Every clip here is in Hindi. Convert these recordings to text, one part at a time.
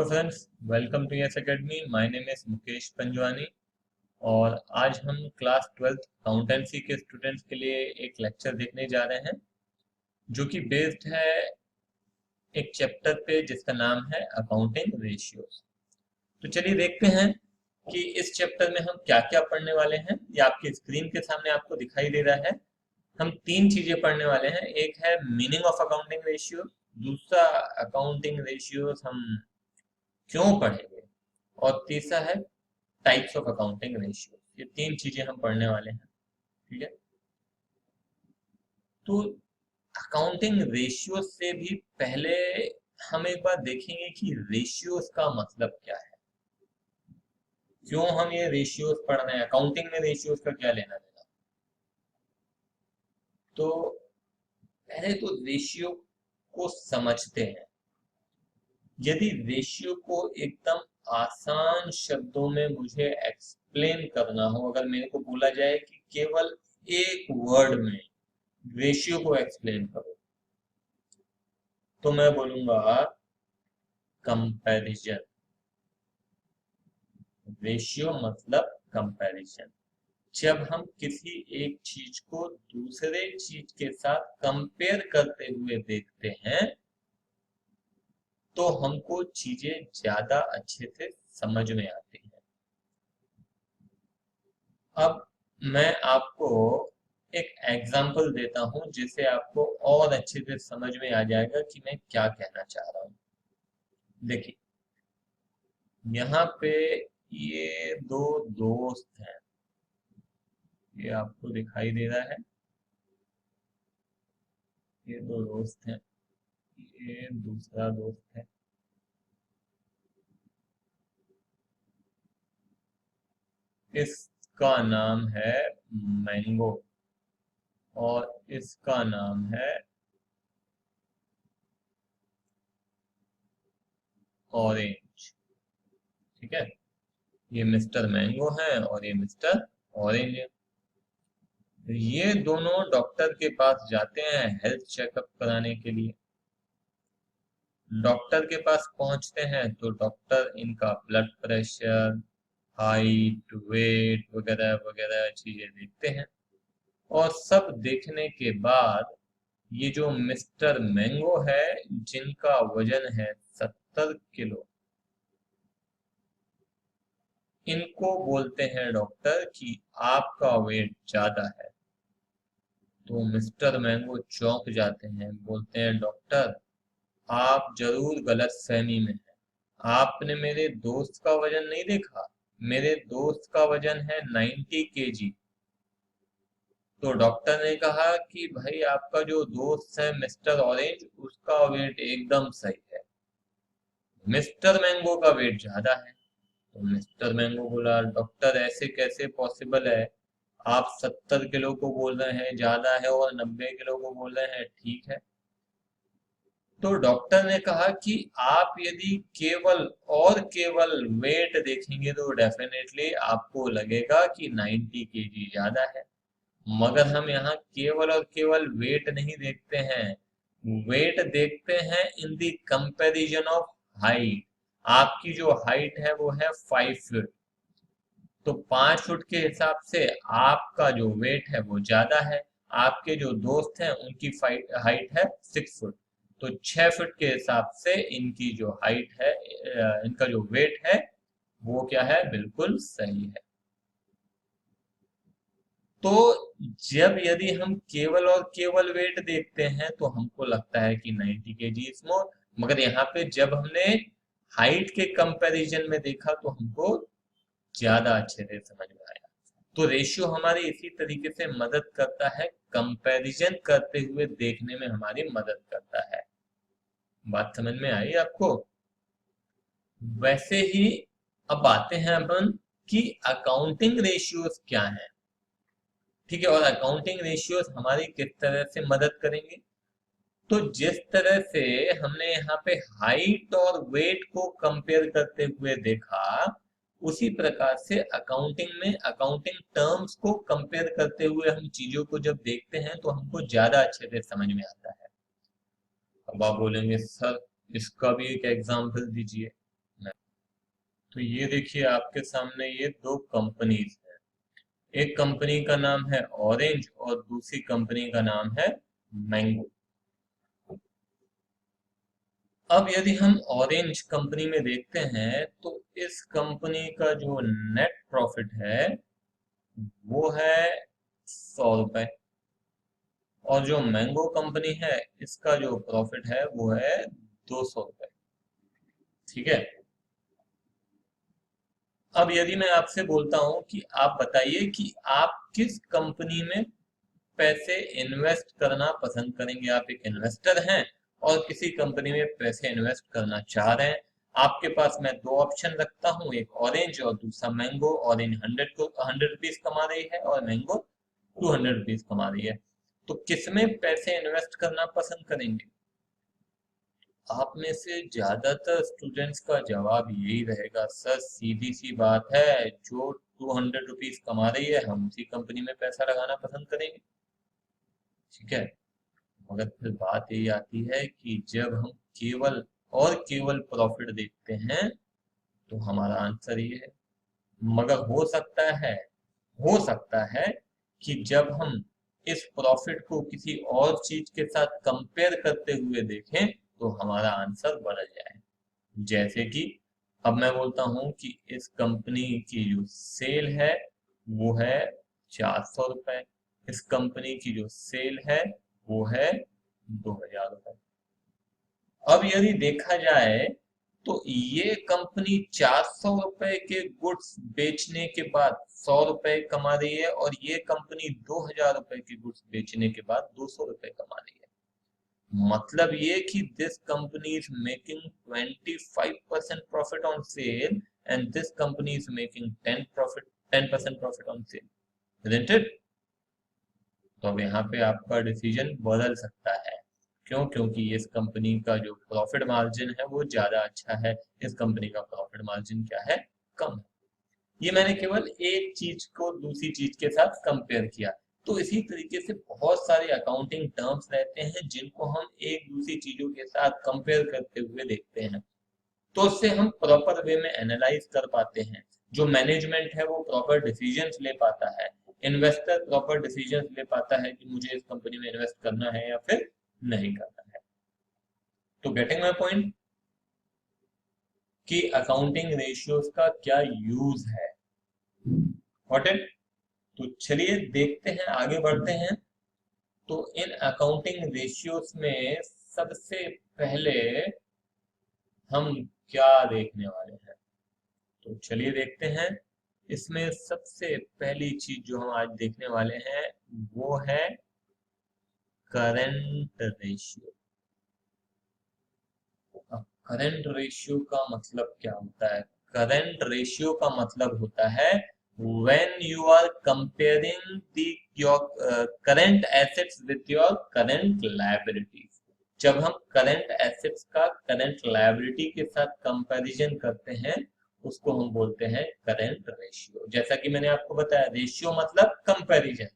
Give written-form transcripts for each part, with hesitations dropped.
Friends, welcome to Yes Academy. My name is Mukesh Panjwani और आज हम क्लास 12th अकाउंटेंसी के स्टूडेंट्स के लिए एक लेक्चर देखने जा रहे हैं जो कि बेस्ड है एक चैप्टर पे जिसका नाम है अकाउंटिंग रेशियोज। तो चलिए देखते हैं कि इस चैप्टर में हम क्या क्या पढ़ने वाले हैं। ये आपकी स्क्रीन के सामने आपको दिखाई दे रहा है। हम तीन चीजें पढ़ने वाले हैं। एक है मीनिंग ऑफ अकाउंटिंग रेशियो, दूसरा अकाउंटिंग रेशियोज हम क्यों पढ़ेंगे, और तीसरा है टाइप्स ऑफ अकाउंटिंग रेशियो। ये तीन चीजें हम पढ़ने वाले हैं। ठीक है, तो अकाउंटिंग रेशियो से भी पहले हम एक बार देखेंगे कि रेशियोज का मतलब क्या है, क्यों हम ये रेशियोज पढ़ रहे हैं, अकाउंटिंग में रेशियोज का क्या लेना देना। तो पहले तो रेशियो को समझते हैं। यदि रेशियो को एकदम आसान शब्दों में मुझे एक्सप्लेन करना हो, अगर मेरे को बोला जाए कि केवल एक वर्ड में रेशियो को एक्सप्लेन करो, तो मैं बोलूंगा कंपैरिजन। रेशियो मतलब कंपैरिजन। जब हम किसी एक चीज को दूसरे चीज के साथ कंपेयर करते हुए देखते हैं तो हमको चीजें ज्यादा अच्छे से समझ में आती हैं। अब मैं आपको एक एग्जांपल देता हूं जिससे आपको और अच्छे से समझ में आ जाएगा कि मैं क्या कहना चाह रहा हूं। देखिए, यहाँ पे ये दो दोस्त हैं, ये आपको दिखाई दे रहा है। ये दो दोस्त हैं, ये दूसरा दोस्त है। इसका नाम है मैंगो और इसका नाम है ऑरेंज। ठीक है, ये मिस्टर मैंगो है और ये मिस्टर ऑरेंज है। ये दोनों डॉक्टर के पास जाते हैं हेल्थ चेकअप कराने के लिए। डॉक्टर के पास पहुंचते हैं तो डॉक्टर इनका ब्लड प्रेशर, हाइट, वेट वगैरह वगैरह चीजें देखते हैं। और सब देखने के बाद ये जो मिस्टर मैंगो है, जिनका वजन है 70 किलो, इनको बोलते हैं डॉक्टर कि आपका वेट ज्यादा है। तो मिस्टर मैंगो चौंक जाते हैं, बोलते हैं डॉक्टर आप जरूर गलत फहमी में हैं। आपने मेरे दोस्त का वजन नहीं देखा, मेरे दोस्त का वजन है 90 kg। तो डॉक्टर ने कहा कि भाई आपका जो दोस्त है मिस्टर ऑरेंज, उसका वेट एकदम सही है, मिस्टर मैंगो का वेट ज्यादा है। तो मिस्टर मैंगो बोला डॉक्टर ऐसे कैसे पॉसिबल है, आप 70 किलो को बोल रहे हैं ज्यादा है और 90 किलो को बोल रहे हैं ठीक है। तो डॉक्टर ने कहा कि आप यदि केवल और केवल वेट देखेंगे तो डेफिनेटली आपको लगेगा कि 90 kg ज्यादा है। मगर हम यहाँ केवल और केवल वेट नहीं देखते हैं, वेट देखते हैं in the comparison of height. आपकी जो हाइट है वो है 5 फीट, तो 5 फुट के हिसाब से आपका जो वेट है वो ज्यादा है। आपके जो दोस्त हैं उनकी हाइट है 6 फुट, तो 6 फुट के हिसाब से इनकी जो हाइट है, इनका जो वेट है वो क्या है, बिल्कुल सही है। तो जब यदि हम केवल और केवल वेट देखते हैं तो हमको लगता है कि 90 kg इज मोर, मगर यहाँ पे जब हमने हाइट के कंपैरिजन में देखा तो हमको ज्यादा अच्छे से समझ में आया। तो रेशियो हमारी इसी तरीके से मदद करता है, कंपैरिजन करते हुए देखने में हमारी मदद करता है। बात समझ में आई आपको? वैसे ही अब आते हैं अपन कि अकाउंटिंग रेशियोज क्या है। ठीक है, और अकाउंटिंग रेशियोज हमारी किस तरह से मदद करेंगे। तो जिस तरह से हमने यहाँ पे हाइट और वेट को कंपेयर करते हुए देखा, उसी प्रकार से अकाउंटिंग में अकाउंटिंग टर्म्स को कंपेयर करते हुए हम चीजों को जब देखते हैं तो हमको ज्यादा अच्छे से समझ में आता है। अब आप बोलेंगे सर इसका भी एक एग्जाम्पल दीजिए। तो ये देखिए आपके सामने ये दो कंपनीज हैं। एक कंपनी का नाम है ऑरेंज और दूसरी कंपनी का नाम है मैंगो। अब यदि हम ऑरेंज कंपनी में देखते हैं तो इस कंपनी का जो नेट प्रॉफिट है वो है 100 रुपए, और जो मैंगो कंपनी है इसका जो प्रॉफिट है वो है 200 रुपए। ठीक है। अब यदि मैं आपसे बोलता हूं कि आप बताइए कि आप किस कंपनी में पैसे इन्वेस्ट करना पसंद करेंगे। आप एक इन्वेस्टर हैं और किसी कंपनी में पैसे इन्वेस्ट करना चाह रहे हैं। आपके पास मैं दो ऑप्शन रखता हूं, एक ऑरेंज और दूसरा मैंगो। ऑरेंज 100 रुपीज कमा रही है और मैंगो 200 रुपीज कमा रही है। तो किसमें पैसे इन्वेस्ट करना पसंद करेंगे? आप में से ज्यादातर स्टूडेंट्स का जवाब यही रहेगा, सर सीधी सी बात है, जो 200 रुपीज कमा रही है हम उसी कंपनी में पैसा लगाना पसंद करेंगे। ठीक है। मगर फिर बात यही आती है कि जब हम केवल और केवल प्रॉफिट देखते हैं तो हमारा आंसर ये है। मगर हो सकता है कि जब हम इस प्रॉफिट को किसी और चीज के साथ कंपेयर करते हुए देखें तो हमारा आंसर बदल जाए। जैसे कि अब मैं बोलता हूं कि इस कंपनी की जो सेल है वो है 400 रुपए, इस कंपनी की जो सेल है वो है 2000 रुपए। अब यदि देखा जाए तो ये कंपनी 400 रुपए के गुड्स बेचने के बाद 100 रुपए कमा रही है और ये कंपनी 2000 रुपए के गुड्स बेचने के बाद 200 रुपए कमा रही है। मतलब ये कि this company is making 25% profit on sale and this company is making 10% profit on sale, isn't it? तो अब यहाँ पे आपका डिसीजन बदल सकता है। क्यों? क्योंकि इस कंपनी का जो प्रॉफिट मार्जिन है वो ज्यादा अच्छा है, इस कंपनी का प्रॉफिट मार्जिन क्या है? कम है। ये मैंने केवल एक चीज को दूसरी चीज के साथ कंपेयर किया। तो इसी तरीके से बहुत सारे अकाउंटिंग टर्म्स रहते हैं जिनको हम एक दूसरी चीजों के साथ कंपेयर करते हुए देखते हैं, तो उससे हम प्रॉपर वे में एनालाइज कर पाते हैं। जो मैनेजमेंट है वो प्रॉपर डिसीजंस ले पाता है, इन्वेस्टर प्रॉपर डिसीजंस ले पाता है कि मुझे इस कंपनी में इन्वेस्ट करना है या फिर नहीं करना है। तो गेटिंग माय पॉइंट कि अकाउंटिंग रेशियोज का क्या यूज है। Got it? तो चलिए देखते हैं, आगे बढ़ते हैं। तो इन अकाउंटिंग रेशियोज में सबसे पहले हम क्या देखने वाले हैं, तो चलिए देखते हैं। इसमें सबसे पहली चीज जो हम आज देखने वाले हैं वो है करंट रेशियो। अब करंट रेशियो का मतलब क्या होता है? करंट रेशियो का मतलब होता है when you are comparing the your current assets with your current liabilities। जब हम करंट एसेट्स का करंट लायबिलिटी के साथ कंपैरिजन करते हैं उसको हम बोलते हैं करंट रेशियो। जैसा कि मैंने आपको बताया, रेशियो मतलब कंपैरिजन।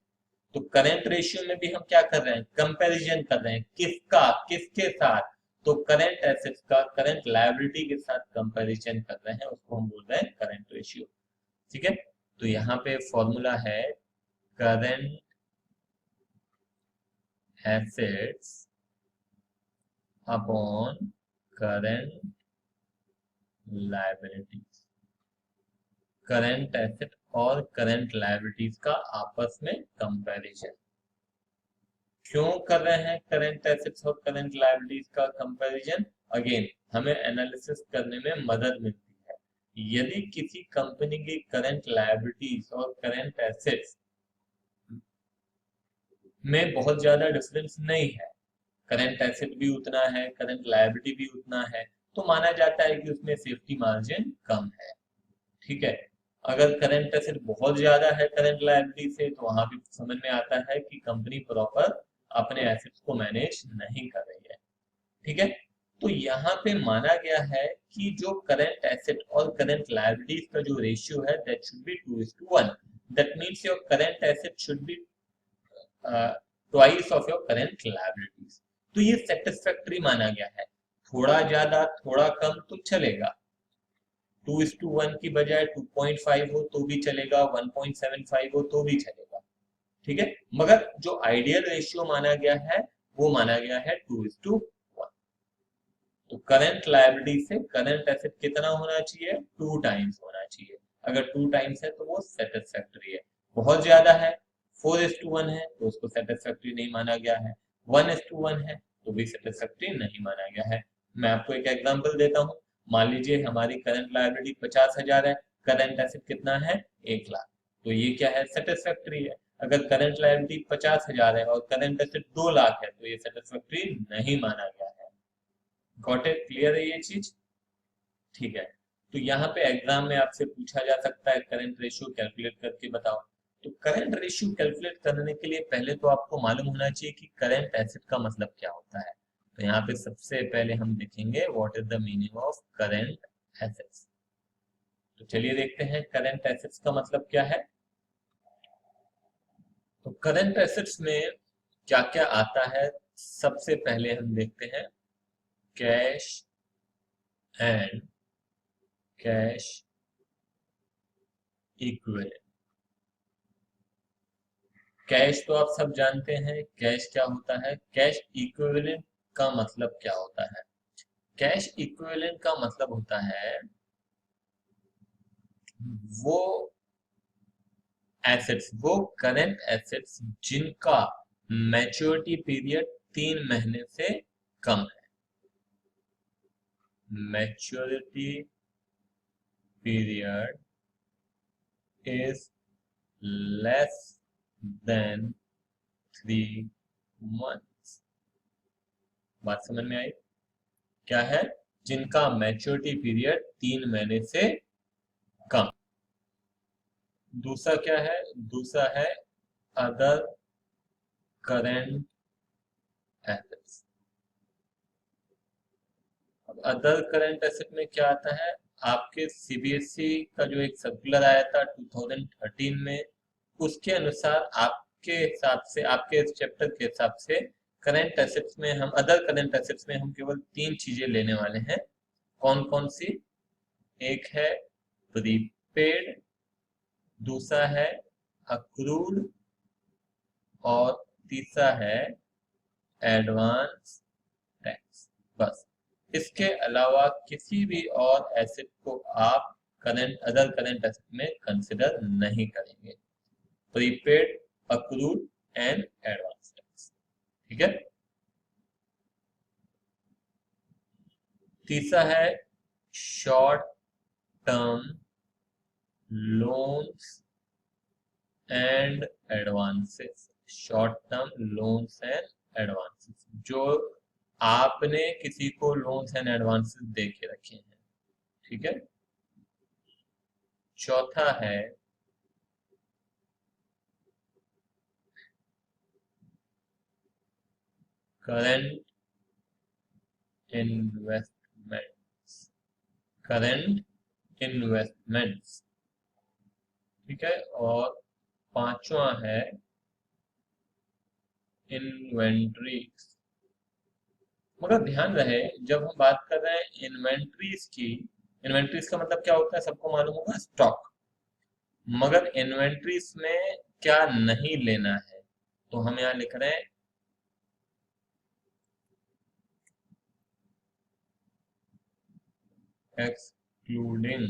तो करंट रेशियो में भी हम क्या कर रहे हैं? कंपैरिजन कर रहे हैं। किसका? किसके साथ? तो करंट एसेट्स का करंट लायबिलिटी के साथ कंपैरिजन कर रहे हैं, उसको हम बोल रहे हैं करंट रेशियो। ठीक है। तो यहाँ पे फॉर्मूला है current assets upon current liabilities. Current asset और करंट लायबिलिटीज का आपस में कंपैरिजन। क्यों कर रहे हैं करंट एसेट्स और करंट लायबिलिटीज का कंपैरिजन? अगेन हमें एनालिसिस करने में मदद मिलती है। यदि किसी कंपनी की करंट लायबिलिटीज और करंट एसेट्स में बहुत ज्यादा डिफरेंस नहीं है, करंट एसेट भी उतना है, करंट लायबिलिटी भी उतना है, तो माना जाता है कि उसमें सेफ्टी मार्जिन कम है। ठीक है। अगर करंट एसेट बहुत ज्यादा है करंट लायबिलिटी से तो वहां भी समझ में आता है कि कंपनी प्रॉपर अपने एसेट्स को मैनेज नहीं कर रही है। ठीक है। तो यहाँ पे माना गया है कि जो करंट एसेट और करंट लायबिलिटीज का जो रेशियो है that should be 2:1। That means your current asset should be twice of your current liabilities. तो ये सेटिस्फैक्टरी माना गया है। थोड़ा ज्यादा थोड़ा कम तो चलेगा, 2:1 की बजाय 2.5 हो तो भी चलेगा, 1.75 हो तो भी चलेगा, ठीक है। मगर जो आइडियल रेशियो माना गया है वो माना गया है 2:1। तो करंट लायबिलिटी से करंट एसेट कितना होना चाहिए, 2 टाइम्स होना चाहिए। अगर 2 टाइम्स है तो वो सेटिस्फैक्ट्री है। बहुत ज्यादा है, 4:1 है तो उसको सेटिस्फैक्ट्री नहीं माना गया है। 1:1 है तो भी सेटिस्फैक्ट्री नहीं माना गया है। मैं आपको एक एग्जांपल देता हूँ। मान लीजिए हमारी करंट लायबिलिटी 50,000 है, करंट एसेट कितना है, 1 लाख, तो ये क्या है, सेटिस्फैक्ट्री है। अगर करंट लायबिलिटी 50,000 है और करंट एसेट 2 लाख है तो ये सेटिस्फैक्ट्री नहीं माना गया है। गॉट इट, क्लियर है ये चीज, ठीक है। तो यहाँ पे एग्जाम में आपसे पूछा जा सकता है करंट रेशियो कैलकुलेट करके बताओ। तो करंट रेशियो कैलकुलेट करने के लिए पहले तो आपको मालूम होना चाहिए कि करंट एसेट का मतलब क्या होता है। तो यहाँ पे सबसे पहले हम देखेंगे what is the meaning of current assets. तो चलिए देखते हैं करंट एसेट्स का मतलब क्या है। तो करंट एसेट्स में क्या क्या आता है, सबसे पहले हम देखते हैं cash and cash equivalent. Cash तो आप सब जानते हैं कैश क्या होता है। कैश इक्विवेलेंट का मतलब क्या होता है, कैश इक्विवेलेंट का मतलब होता है वो एसेट्स, वो करंट एसेट्स जिनका मैच्योरिटी पीरियड 3 महीने से कम है। Maturity period is less than 3 months. बात समझ में आई, क्या है, जिनका मैच्योरिटी पीरियड 3 महीने से कम। दूसरा क्या है, दूसरा है अदर करेंट एसेट्स। अब अदर करेंट एसेट में क्या आता है, आपके सीबीएसई का जो एक सर्कुलर आया था 2013 में, उसके अनुसार आपके हिसाब से, आपके इस चैप्टर के हिसाब से करेंट एसेट्स में हम, अदर करेंट एसेट्स में हम केवल 3 चीजें लेने वाले हैं। कौन कौन सी, एक है प्रीपेड, दूसरा है अक्रूड, और तीसरा है एडवांस टैक्स। बस, इसके अलावा किसी भी और एसेट को आप करंट, अदर करंट एसेट में कंसिडर नहीं करेंगे। Prepaid, accrued and advance tax, ठीक है। तीसरा है short term loans and advances. Short term loans and advances, जो आपने किसी को लोन्स एंड एडवांसेस दे के रखे हैं, ठीक है। चौथा है करंट इन्वेस्टमेंट्स, करंट इन्वेस्टमेंट्स, ठीक है। और पांचवा है इन्वेंट्रीज। मगर ध्यान रहे, जब हम बात कर रहे हैं इन्वेंट्रीज की, इन्वेंट्रीज का मतलब क्या होता है सबको मालूम होगा, स्टॉक। मगर इन्वेंट्रीज में क्या नहीं लेना है, तो हम यहाँ लिख रहे हैं excluding,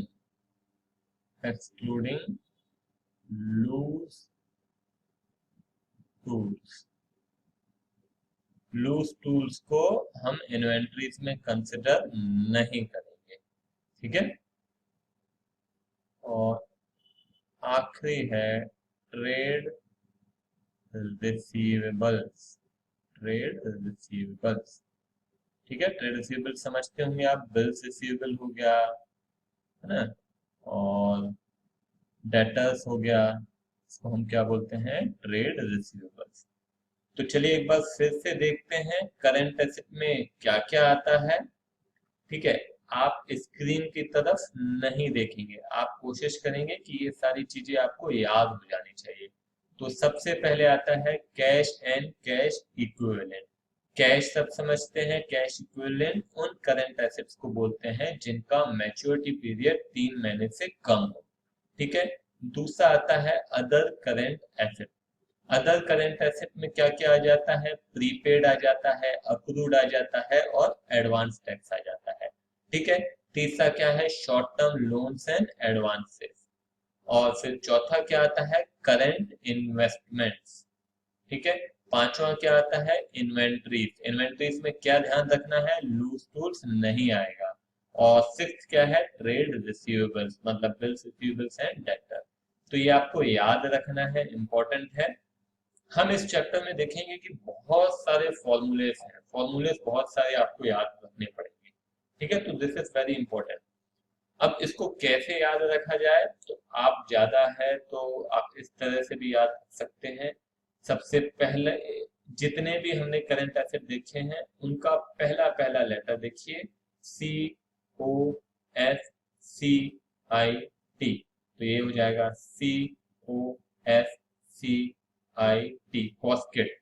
excluding loose tools. Loose tools को हम इन्वेंट्रीज में कंसिडर नहीं करेंगे, ठीक है। और आखिरी है ट्रेड रिसीवेबल्स, ट्रेड रिसीवेबल्स, ठीक है। ट्रेड रिसीवेबल समझते होंगे आप, बिल्स रिसीवेबल हो गया, है ना, और डेटर्स हो गया, इसको हम क्या बोलते हैं, ट्रेड रिसीवेबल्स। तो चलिए एक बार फिर से देखते हैं करंट एसेट में क्या क्या आता है, ठीक है। आप स्क्रीन की तरफ नहीं देखेंगे, आप कोशिश करेंगे कि ये सारी चीजें आपको याद हो जानी चाहिए। तो सबसे पहले आता है cash and cash equivalent. Cash सब समझते हैं, कैश इक्विवेलेंट उन करंट एसेट्स को बोलते हैं जिनका मैच्योरिटी पीरियड 3 महीने से कम हो। ठीक है। दूसरा आता है other current asset. Other current asset में क्या क्या आ जाता है? प्रीपेड आ जाता है, अक्रूड आ जाता है और एडवांस टैक्स आ जाता है। ठीक है। तीसरा क्या है? Short term loans and advances. और फिर चौथा क्या आता है? Current investments. ठीक है। पांचवा क्या आता है? इन्वेंट्रीज। इन्वेंट्रीज में क्या ध्यान रखना है? लूज टूल्स नहीं आएगा। और सिक्स क्या है? ट्रेड रिसीवेबल्स, मतलब बिल्स, रिसीवेबल्स एंड डेटर। तो ये आपको याद रखना है, इंपॉर्टेंट है। हम इस चैप्टर में देखेंगे कि बहुत सारे फॉर्मूलेस हैं, फॉर्मूलेस बहुत सारे आपको याद रखने पड़ेंगे। ठीक है। तो दिस इज वेरी इंपॉर्टेंट। अब इसको कैसे याद रखा जाए? तो आप ज्यादा है तो आप इस तरह से भी याद रख सकते हैं। सबसे पहले जितने भी हमने करंट एसेट देखे हैं उनका पहला पहला लेटर देखिए, COSCIT। तो ये हो जाएगा COSCIT, कॉस्किट।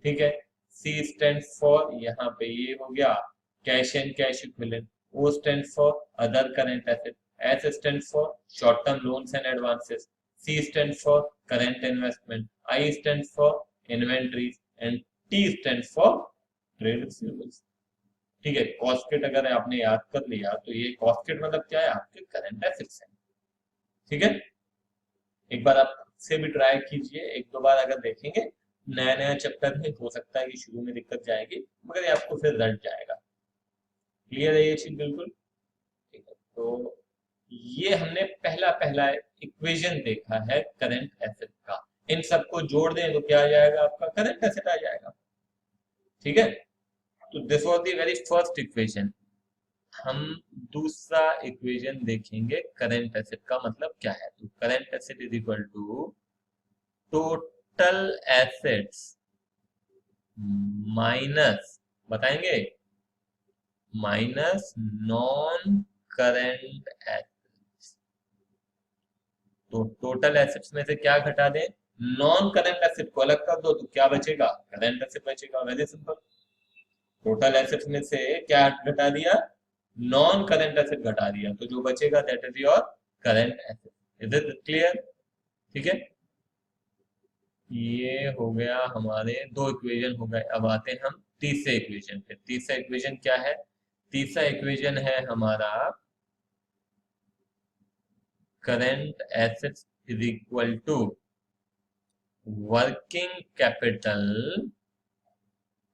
ठीक है। C स्टैंड फॉर, यहाँ पे ये हो गया cash and cash equivalent. O stands for other current asset. S stands for short-term loans and advances. C stands for current investment. I stands for inventories and T stands for trade receivables. ठीक है। कॉस्केट अगर आपने याद कर लिया तो ये कॉस्केट मतलब क्या है? आपके करंट एसेट्स हैं। ठीक है। एक बार आप से भी ट्राई कीजिए, एक दो बार अगर देखेंगे, नया नया चैप्टर है, हो सकता है कि शुरू में दिक्कत जाएगी मगर ये आपको फिर रट जाएगा। क्लियर है ये चीज बिल्कुल? ठीक है। तो ये हमने पहला पहला इक्वेशन देखा है करंट एसेट का। इन सबको जोड़ दें तो क्या आ जाएगा? आपका करंट एसेट आ जाएगा। ठीक है। तो this was the very first equation. हम दूसरा इक्वेशन देखेंगे करंट एसेट का मतलब क्या है। तो current asset is equal to total assets minus, बताएंगे, माइनस नॉन करंट एसेट्स। तो टोटल एसेट्स में से क्या घटा दें? नॉन करंट एसेट को अलग कर दो तो क्या बचेगा? करंट एसेट बचेगा। Very simple. टोटल एसेट्स में से क्या घटा दिया? नॉन करंट एसेट घटा दिया, तो जो बचेगा that is your current asset. Is it clear? ठीक है। ये हो गया हमारे दो इक्वेशन हो गए। अब आते हैं हम तीसरे इक्वेशन पे। तीसरा इक्वेशन क्या है? तीसरा इक्वेशन है हमारा current assets is equal to working capital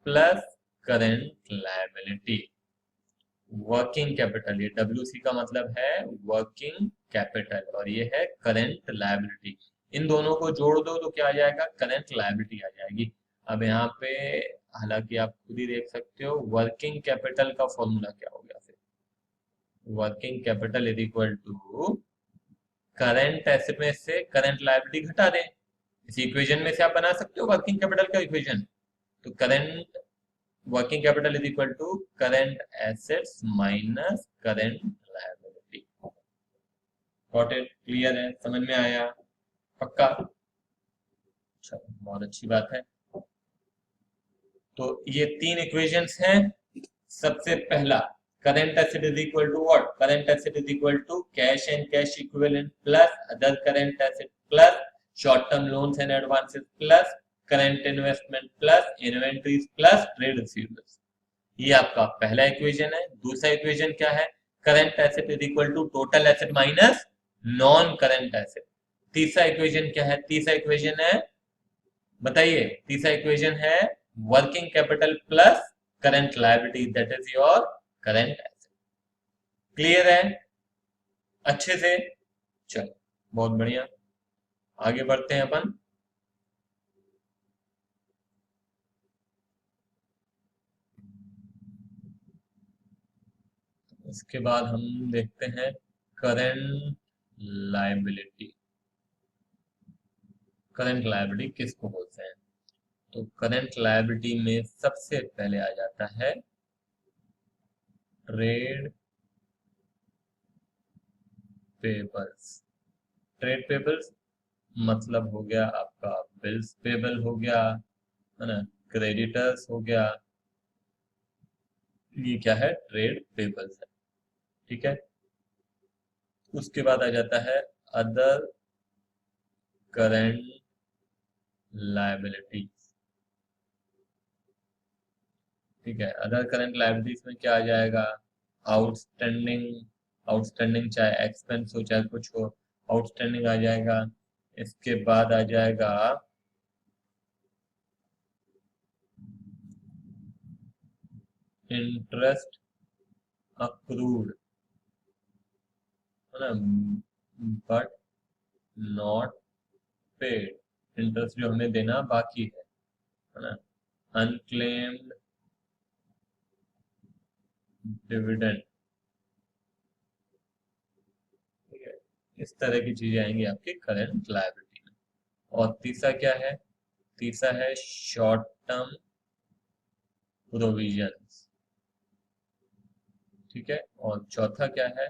plus current liability. Working capital, ये WC का मतलब है वर्किंग कैपिटल और ये है करंट लायबिलिटी। इन दोनों को जोड़ दो तो क्या आ जाएगा? करंट लायबिलिटी आ जाएगी। अब यहाँ पे हालांकि आप खुद ही देख सकते हो वर्किंग कैपिटल का फॉर्मूला क्या हो गया। फिर working capital is equal to current asset में से करंट लायबिलिटी घटा दें। इस इक्वेशन में से आप बना सकते हो वर्किंग कैपिटल का इक्वेशन। तो current working capital is equal to current assets minus current liability. Got it? Clear है? समझ में आया? पक्का? चलो बहुत अच्छी बात है। तो ये तीन इक्वेशंस हैं। सबसे पहला current asset is equal to what? Current asset is equal to cash and cash equivalent plus other current asset plus short term loans and advances plus current investment plus inventories plus trade receivables. ये आपका पहला इक्वेशन है। दूसरा इक्वेशन क्या है? Current asset is equal to total asset minus non current asset. तीसरा इक्वेशन क्या है? तीसरा इक्वेशन है, बताइए, तीसरा इक्वेशन है working capital plus current liability, that is your current asset. Clear है अच्छे से? चलो बहुत बढ़िया, आगे बढ़ते हैं अपन। इसके बाद हम देखते हैं करंट लायबिलिटी। करंट लायबिलिटी किसको बोलते हैं? तो करंट लायबिलिटी में सबसे पहले आ जाता है ट्रेड पेबल्स। ट्रेड पेबल्स मतलब हो गया आपका बिल्स पेबल हो गया, है ना, क्रेडिटर्स हो गया, ये क्या है, ट्रेड पेबल्स है। ठीक है, उसके बाद आ जाता है अदर करेंट लायबिलिटीज। ठीक है, अदर करंट लायबिलिटीज में क्या आ जाएगा, आउटस्टैंडिंग, आउटस्टैंडिंग चाहे एक्सपेंस हो चाहे कुछ हो, आउटस्टैंडिंग आ जाएगा। इसके बाद आ जाएगा इंटरेस्ट अक्रूड, है ना, बट नॉट पेड, इंटरेस्ट जो हमें देना बाकी है ना, अनक्लेम्ड डिविडेंड। ठीक है, इस तरह की चीजें आएंगी आपकी करंट लायबिलिटी में। और तीसरा क्या है, तीसरा है शॉर्ट टर्म प्रोविजंस। ठीक है, और चौथा क्या है,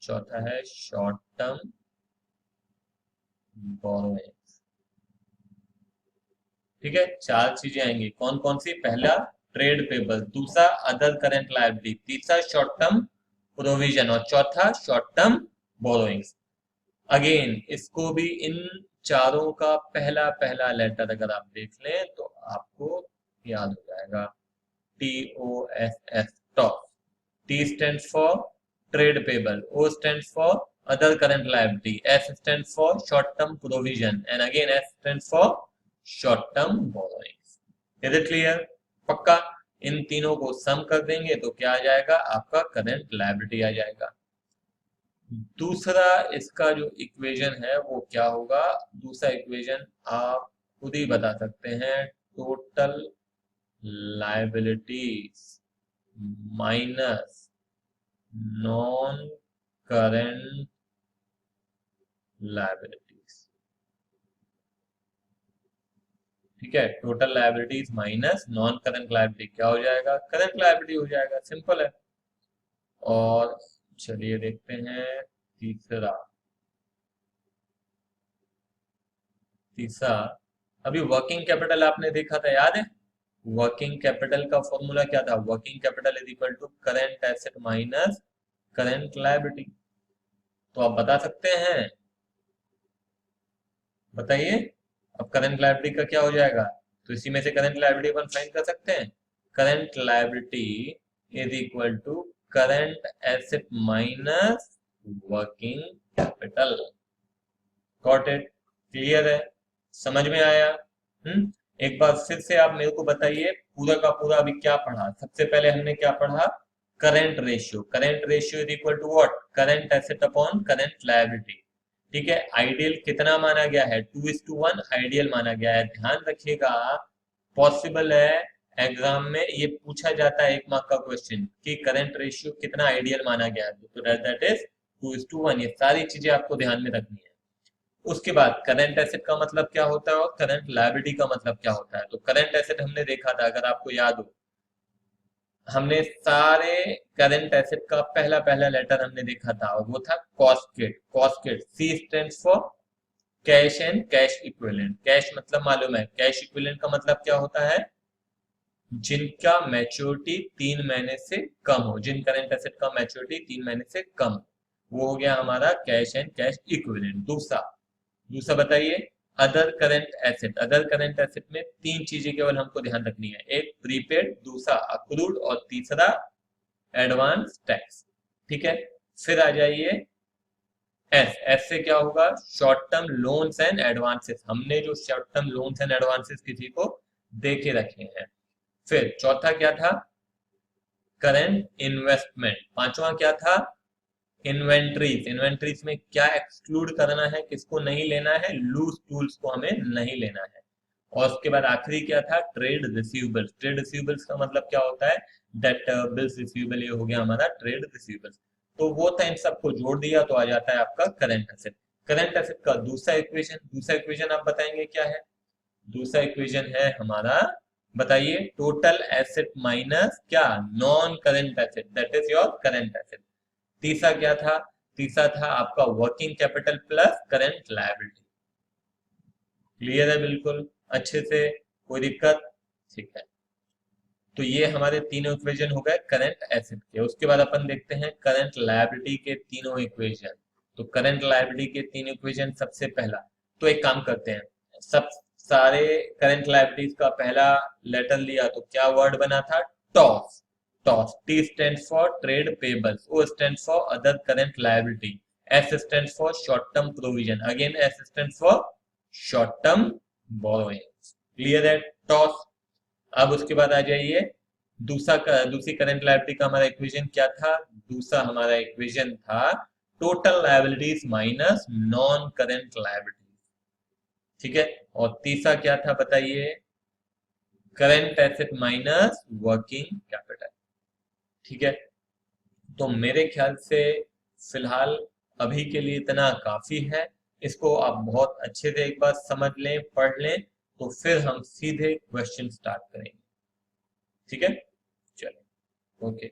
चौथा है शॉर्ट टर्म बोरोइंग्स। ठीक है, चार चीजें आएंगी, कौन कौन सी, पहला ट्रेड पेबल, दूसरा अदर करंट लायबिलिटी, तीसरा शॉर्ट टर्म प्रोविजन और चौथा शॉर्ट टर्म बोरोइंग्स। अगेन इसको भी इन चारों का पहला पहला लेटर अगर आप देख लें तो आपको याद हो जाएगा, TOSS, top. T stands for trade payable, O stands for other current liability, S stands for short term provision, and again S stands for short term borrowings. Is it clear? पक्का? इन तीनों को सम कर देंगे तो क्या आ जाएगा, आपका करंट लायबिलिटी आ जाएगा। दूसरा इसका जो इक्वेशन है वो क्या होगा, दूसरा इक्वेशन आप खुद ही बता सकते हैं, total liabilities minus non current liabilities. ठीक है, total liabilities minus non current liability क्या हो जाएगा, करंट लायबिलिटी हो जाएगा, सिंपल है। और चलिए देखते हैं तीसरा, तीसरा अभी वर्किंग कैपिटल आपने देखा था, याद है, वर्किंग कैपिटल का फॉर्मूला क्या था, working capital is equal to current asset minus current liability. तो आप बता सकते हैं, बताइए, अब करंट लायबिलिटी का क्या हो जाएगा, तो इसी में से करंट लायबिलिटी अपन फाइंड कर सकते हैं, current liability is equal to current asset minus working capital. Got it, clear है, समझ में आया। एक बार फिर से आप मेरे को बताइए पूरा का पूरा अभी क्या पढ़ा, सबसे पहले हमने क्या पढ़ा, current ratio, current ratio is equal to what, current asset upon current liability. ठीक है, आइडियल कितना माना गया है, 2:1 आइडियल माना गया है। ध्यान रखिएगा, पॉसिबल है एग्जाम में ये पूछा जाता है, एक मार्क का क्वेश्चन, कि करंट रेशियो कितना आइडियल माना गया है, तो दैट इज 2:1। ये सारी चीजें आपको ध्यान में रखनी है। उसके बाद करंट एसेट का मतलब क्या होता है और करंट लायबिलिटी का मतलब क्या होता है। तो करंट एसेट हमने देखा था, अगर आपको याद हो, हमने सारे करंट एसेट का पहला पहला लेटर हमने देखा था और वो था कॉस्केट। कॉस्केट, C stands for cash and cash equivalent. Cash मतलब मालूम है, कैश इक्विवेलेंट का मतलब क्या होता है, जिनका मैच्योरिटी 3 महीने से कम हो, जिन करंट एसेट का मैच्योरिटी 3 महीने से कम हो, वो हो गया हमारा कैश एंड कैश इक्विवेलेंट। दूसरा, दूसरा बताइए, other current asset. Other current asset में तीन चीजें केवल हमको ध्यान रखनी है, एक प्रीपेड, दूसरा अक्रूड और तीसरा एडवांस टैक्स। ठीक है, फिर आ जाइए एस। एस से क्या होगा, short term loans and advances, हमने जो short term loans and advances किसी को दे के रखे हैं। फिर चौथा क्या था, करंट इन्वेस्टमेंट। पांचवा क्या था, इन्वेंट्रीज। इन्वेंट्रीज में क्या एक्सक्लूड करना है, किसको नहीं लेना है, लूज टूल्स को हमें नहीं लेना है। और उसके बाद आखिरी क्या था, ट्रेड रिसीवेबल्स। ट्रेड रिसीवेबल्स का मतलब क्या होता है, डेट बिल्स रिसीवेबल, ये हो गया हमारा ट्रेड रिसीवेबल्स। तो वो था, इन सबको जोड़ दिया तो आ जाता है आपका करंट एसेट। करंट एसेट का दूसरा इक्वेशन, दूसरा इक्वेशन आप बताएंगे क्या है, दूसरा इक्वेशन है हमारा, बताइए, टोटल एसेट माइनस क्या, non current asset, that is your current asset. तीसरा क्या था, तीसरा था आपका working capital plus current liability. Clear है बिल्कुल अच्छे से, कोई दिक्कत, ठीक है। तो ये हमारे तीनों इक्वेशन हो गए करंट एसेट के। उसके बाद अपन देखते हैं करंट लायबिलिटी के तीनों इक्वेशन। तो करंट लायबिलिटी के तीन इक्वेशन, सबसे पहला, तो एक काम करते हैं, सब सारे करंट लायबिलिटीज का पहला लेटर लिया तो क्या वर्ड बना था? Toss. Toss, T stand for trade payables, O stand for other current liability, S stand for short term provision, again S stand for short term borrowings. Clear है? टॉस। अब उसके बाद आ जाइए, दूसरी करंट लायबिलिटी का हमारा इक्वेशन क्या था? दूसरा हमारा इक्वेशन था total liabilities minus non current liabilities. ठीक है? और तीसरा क्या था बताइए? Current asset minus working capital. ठीक है? तो मेरे ख्याल से फिलहाल अभी के लिए इतना काफी है। इसको आप बहुत अच्छे से एक बार समझ लें, पढ़ लें, तो फिर हम सीधे क्वेश्चन स्टार्ट करेंगे। ठीक है? चलो, ओके।